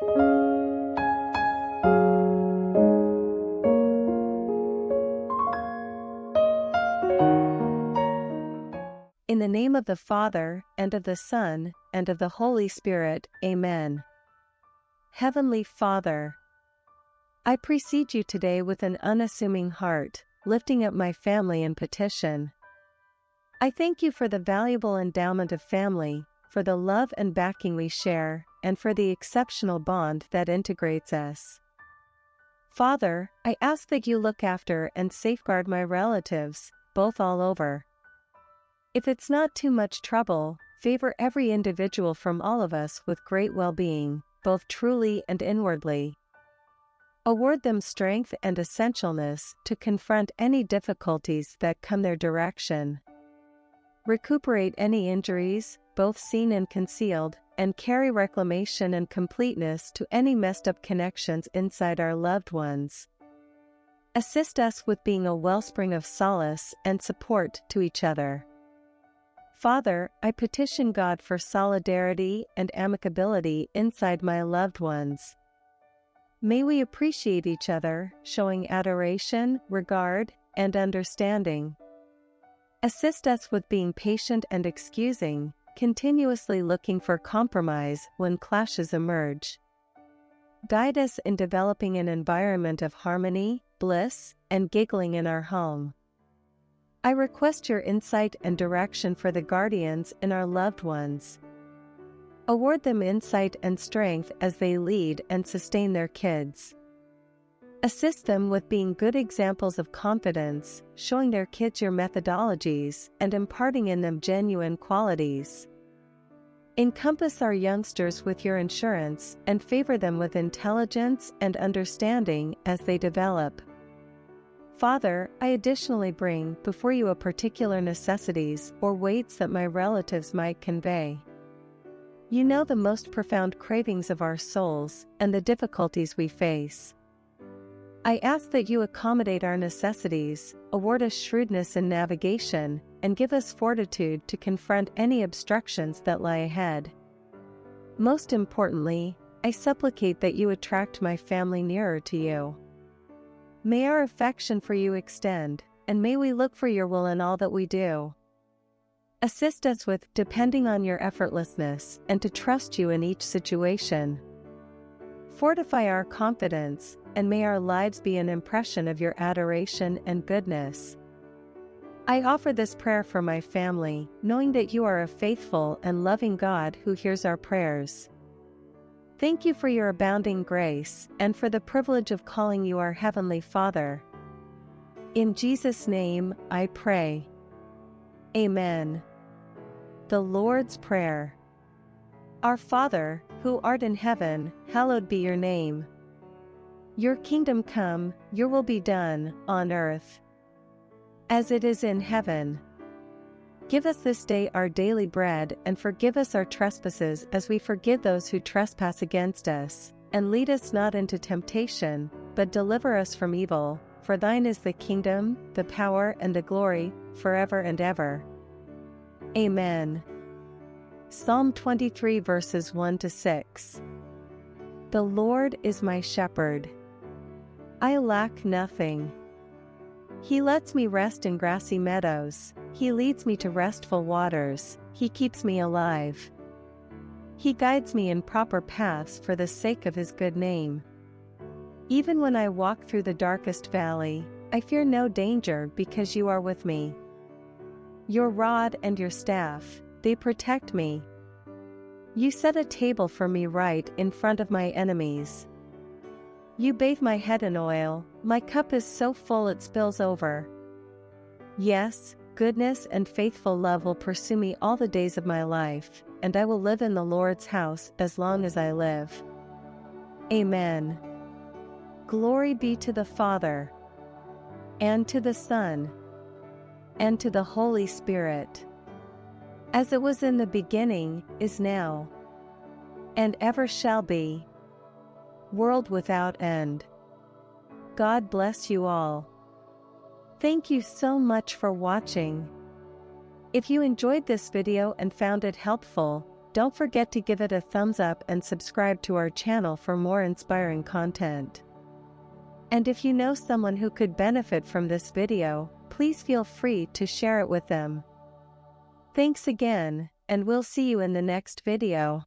In the name of the Father, and of the Son, and of the Holy Spirit, Amen. Heavenly Father, I precede you today with an unassuming heart, lifting up my family in petition. I thank you for the valuable endowment of family, for the love and backing we share, and for the exceptional bond that integrates us. Father, I ask that you look after and safeguard my relatives, both all over. If it's not too much trouble, favor every individual from all of us with great well-being, both truly and inwardly. Award them strength and essentialness to confront any difficulties that come their direction. Recuperate any injuries, both seen and concealed, and carry reclamation and completeness to any messed up connections inside our loved ones. Assist us with being a wellspring of solace and support to each other. Father, I petition God for solidarity and amicability inside my loved ones. May we appreciate each other, showing adoration, regard, and understanding. Assist us with being patient and excusing, continuously looking for compromise when clashes emerge. Guide us in developing an environment of harmony, bliss, and giggling in our home. I request your insight and direction for the guardians in our loved ones. Award them insight and strength as they lead and sustain their kids. Assist them with being good examples of confidence, showing their kids your methodologies and imparting in them genuine qualities. Encompass our youngsters with your insurance and favor them with intelligence and understanding as they develop. Father, I additionally bring before you a particular necessities or weights that my relatives might convey. You know the most profound cravings of our souls and the difficulties we face. I ask that you accommodate our necessities, award us shrewdness in navigation, and give us fortitude to confront any obstructions that lie ahead. Most importantly, I supplicate that you attract my family nearer to you. May our affection for you extend, and may we look for your will in all that we do. Assist us with depending on your effortlessness and to trust you in each situation. Fortify our confidence, and may our lives be an impression of your adoration and goodness. I offer this prayer for my family, knowing that you are a faithful and loving God who hears our prayers. Thank you for your abounding grace and for the privilege of calling you our Heavenly Father. In Jesus' name, I pray. Amen. The Lord's Prayer. Our Father, who art in heaven, hallowed be your name. Your kingdom come, your will be done, on earth as it is in heaven. Give us this day our daily bread, and forgive us our trespasses as we forgive those who trespass against us. And lead us not into temptation, but deliver us from evil. For thine is the kingdom, the power, and the glory, forever and ever. Amen. Psalm 23 verses 1-6. The Lord is my shepherd. I lack nothing. He lets me rest in grassy meadows. He leads me to restful waters. He keeps me alive. He guides me in proper paths for the sake of his good name. Even when I walk through the darkest valley, I fear no danger because you are with me. Your rod and your staff, they protect me. You set a table for me right in front of my enemies. You bathe my head in oil, my cup is so full it spills over. Yes, goodness and faithful love will pursue me all the days of my life, and I will live in the Lord's house as long as I live. Amen. Glory be to the Father, and to the Son, and to the Holy Spirit, as it was in the beginning, is now, and ever shall be, world without end. God bless you all. Thank you so much for watching. If you enjoyed this video and found it helpful, don't forget to give it a thumbs up and subscribe to our channel for more inspiring content. And if you know someone who could benefit from this video, please feel free to share it with them. Thanks again, and we'll see you in the next video.